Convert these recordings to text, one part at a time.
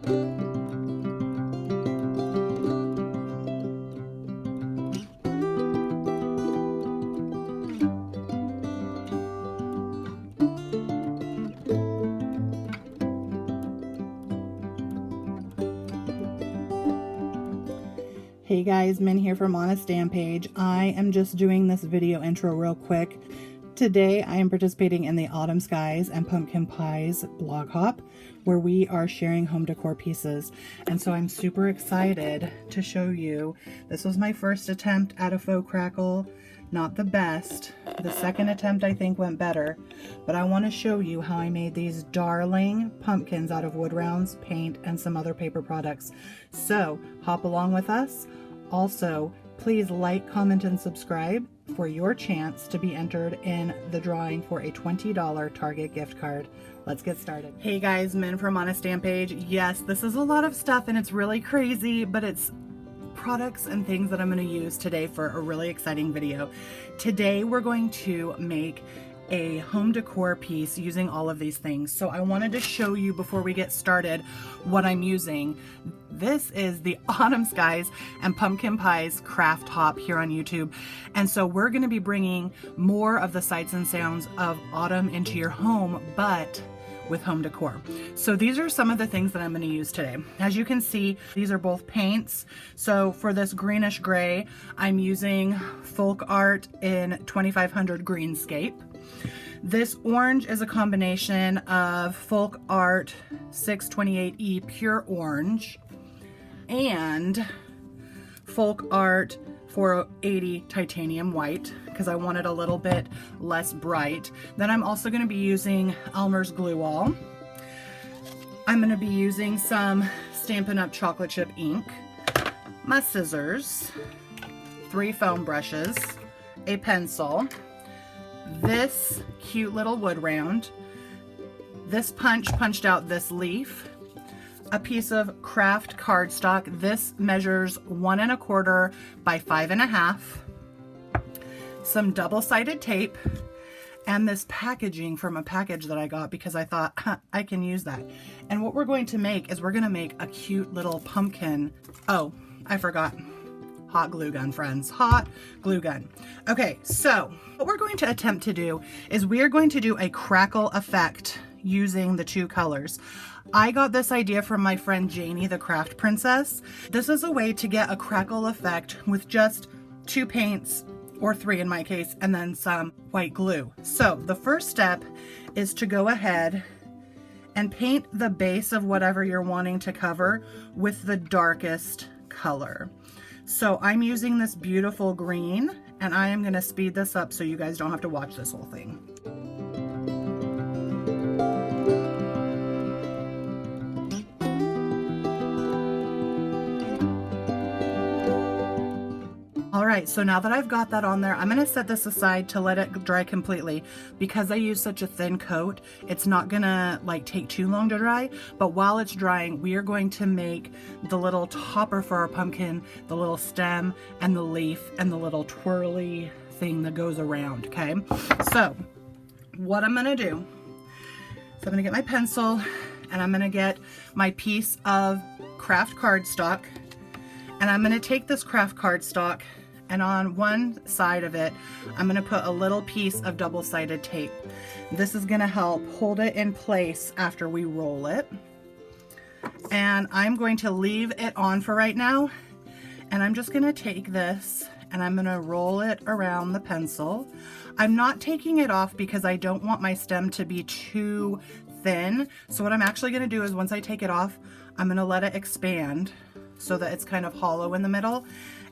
Hey guys, Min here from On a Stamp Page. I am just doing this video intro real quick. Today I am participating in the Autumn Skies and Pumpkin Pies blog hop, where we are sharing home decor pieces. And so I'm super excited to show you. This was my first attempt at a faux crackle. Not the best. The second attempt I think went better, but I want to show you how I made these darling pumpkins out of wood rounds, paint, and some other paper products. So hop along with us. Also, please like, comment, and subscribe for your chance to be entered in the drawing for a $20 Target gift card. Let's get started. Hey guys, Min from On a Stamp Page. Yes, this is a lot of stuff and it's really crazy, but it's products and things that I'm going to use today for a really exciting video. Today we're going to make a home decor piece using all of these things. So I wanted to show you before we get started what I'm using. This is the Autumn Skies and Pumpkin Pies craft hop here on YouTube. And so we're going to be bringing more of the sights and sounds of autumn into your home, but with home decor. So these are some of the things that I'm going to use today. As you can see, these are both paints. So for this greenish gray, I'm using Folk Art in 2500 Greenscape. This orange is a combination of Folk Art 628E Pure Orange and Folk Art 480 Titanium White, because I want it a little bit less bright. Then I'm also going to be using Elmer's Glue All. I'm going to be using some Stampin' Up! Chocolate Chip ink, my scissors, 3 foam brushes, a pencil, this cute little wood round, this punched out this leaf, a piece of craft cardstock. This measures 1 1/4 by 5 1/2, some double-sided tape, and this packaging from a package that I got because I thought, I can use that. And what we're going to make is we're going to make a cute little pumpkin. Oh, I forgot. Hot glue gun, friends. Hot glue gun. Okay, so what we're going to attempt to do is we are going to do a crackle effect using the 2 colors. I got this idea from my friend Janie, the Craft Princess. This is a way to get a crackle effect with just 2 paints, or 3 in my case, and then some white glue. So the first step is to go ahead and paint the base of whatever you're wanting to cover with the darkest color. So I'm using this beautiful green, and I am going to speed this up so you guys don't have to watch this whole thing. All right, so now that I've got that on there, I'm going to set this aside to let it dry completely. Because I use such a thin coat, it's not going to like take too long to dry, but while it's drying, we are going to make the little topper for our pumpkin, the little stem and the leaf and the little twirly thing that goes around, okay? So what I'm going to do is I'm going to get my pencil and I'm going to get my piece of craft cardstock, and I'm going to take this craft cardstock, and on one side of it, I'm going to put a little piece of double-sided tape. This is going to help hold it in place after we roll it. And I'm going to leave it on for right now. And I'm just going to take this and I'm going to roll it around the pencil. I'm not taking it off because I don't want my stem to be too thin. So what I'm actually going to do is once I take it off, I'm going to let it expand so that it's kind of hollow in the middle.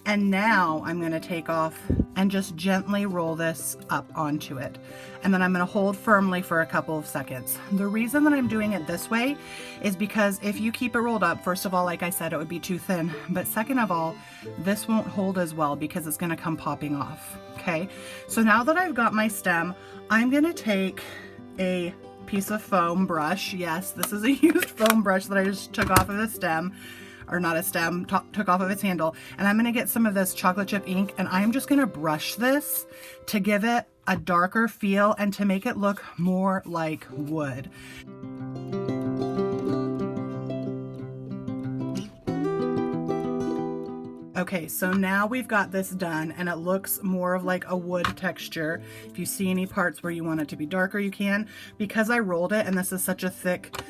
And now I'm going to take off and just gently roll this up onto it. And then I'm going to hold firmly for a couple of seconds. The reason that I'm doing it this way is because if you keep it rolled up, first of all, like I said, it would be too thin. But second of all, this won't hold as well because it's going to come popping off. Okay, so now that I've got my stem, I'm going to take a piece of foam brush. Yes, this is a used foam brush that I just took off of the stem. Or not a stem, took off of its handle. And I'm going to get some of this chocolate chip ink and I'm just going to brush this to give it a darker feel and to make it look more like wood. Okay, so now we've got this done and it looks more of like a wood texture. If you see any parts where you want it to be darker, you can. Because I rolled it and this is such a thick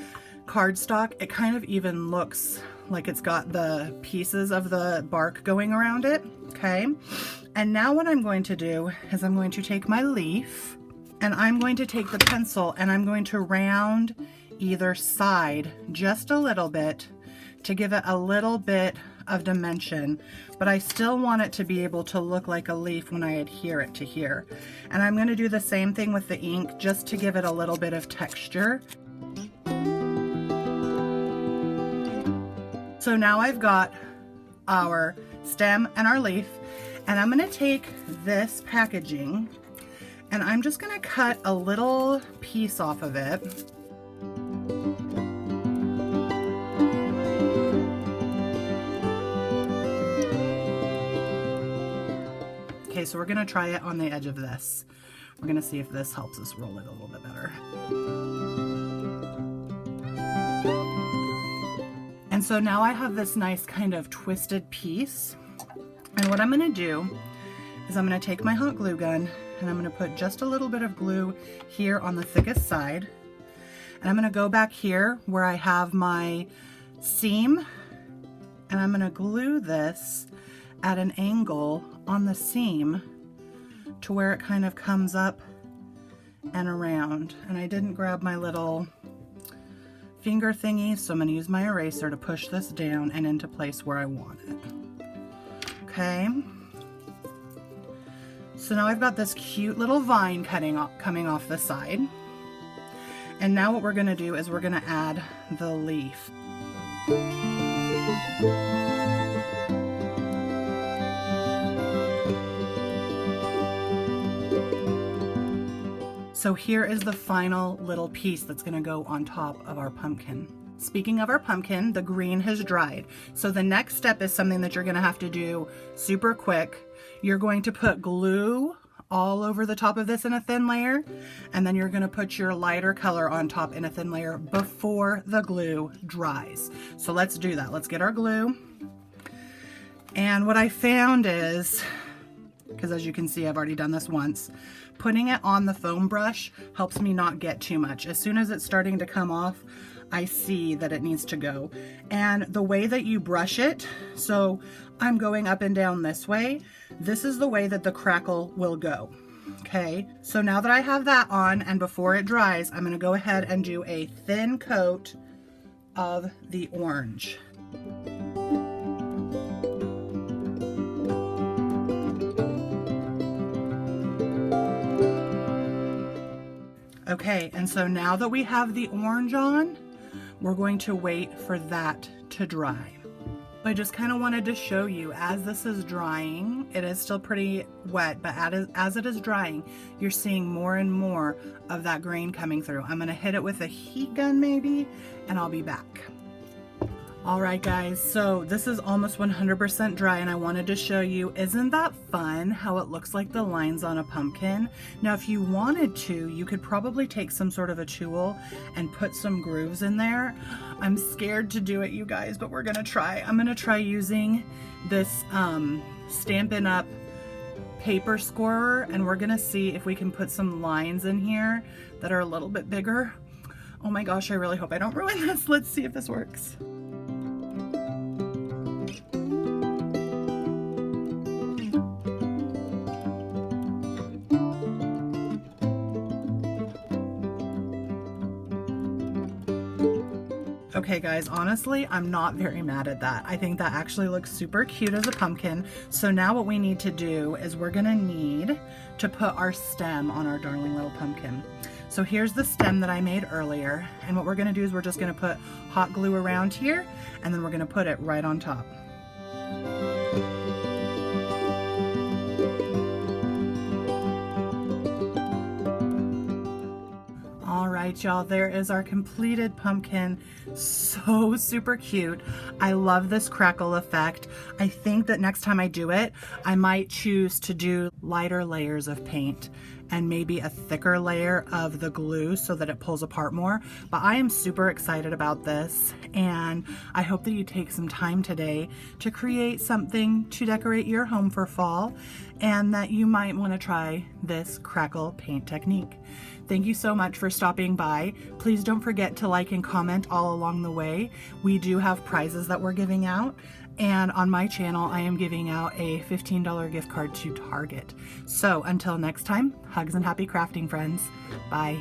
cardstock, it kind of even looks like it's got the pieces of the bark going around it, okay? And now what I'm going to do is I'm going to take my leaf and I'm going to take the pencil and I'm going to round either side just a little bit to give it a little bit of dimension, but I still want it to be able to look like a leaf when I adhere it to here. And I'm going to do the same thing with the ink just to give it a little bit of texture. So now I've got our stem and our leaf, and I'm going to take this packaging and I'm just going to cut a little piece off of it. Okay, so we're gonna try it on the edge of this. We're gonna see if this helps us roll it a little bit better. And so now I have this nice kind of twisted piece. And what I'm gonna do is I'm gonna take my hot glue gun and I'm gonna put just a little bit of glue here on the thickest side. And I'm gonna go back here where I have my seam and I'm gonna glue this at an angle on the seam to where it kind of comes up and around. And I didn't grab my little finger thingy, so I'm going to use my eraser to push this down and into place where I want it. Okay, so now I've got this cute little vine coming off the side, and now what we're going to do is we're going to add the leaf. So here is the final little piece that's going to go on top of our pumpkin. Speaking of our pumpkin, the green has dried. So the next step is something that you're going to have to do super quick. You're going to put glue all over the top of this in a thin layer, and then you're going to put your lighter color on top in a thin layer before the glue dries. So let's do that. Let's get our glue. And what I found is, because as you can see, I've already done this once, putting it on the foam brush helps me not get too much. As soon as it's starting to come off, I see that it needs to go. And the way that you brush it, so I'm going up and down this way, this is the way that the crackle will go. Okay, so now that I have that on and before it dries, I'm gonna go ahead and do a thin coat of the orange. Okay, and so now that we have the orange on, we're going to wait for that to dry. I just kind of wanted to show you, as this is drying, it is still pretty wet, but as it is drying, you're seeing more and more of that grain coming through. I'm going to hit it with a heat gun maybe, and I'll be back. Alright guys, so this is almost 100% dry and I wanted to show you, isn't that fun how it looks like the lines on a pumpkin? Now if you wanted to, you could probably take some sort of a tool and put some grooves in there. I'm scared to do it, you guys, but we're gonna try. I'm gonna try using this Stampin' Up! Paper scorer, and we're gonna see if we can put some lines in here that are a little bit bigger. Oh my gosh, I really hope I don't ruin this. Let's see if this works. Okay guys, honestly, I'm not very mad at that. I think that actually looks super cute as a pumpkin. So now what we need to do is we're gonna need to put our stem on our darling little pumpkin. So here's the stem that I made earlier, and what we're gonna do is we're just gonna put hot glue around here, and then we're gonna put it right on top. Alright y'all, there is our completed pumpkin. So super cute. I love this crackle effect. I think that next time I do it, I might choose to do lighter layers of paint and maybe a thicker layer of the glue so that it pulls apart more. But I am super excited about this, and I hope that you take some time today to create something to decorate your home for fall, and that you might want to try this crackle paint technique. Thank you so much for stopping by. Please don't forget to like and comment all along the way. We do have prizes that we're giving out, and on my channel I am giving out a $15 gift card to Target. So until next time, hugs and happy crafting, friends. Bye.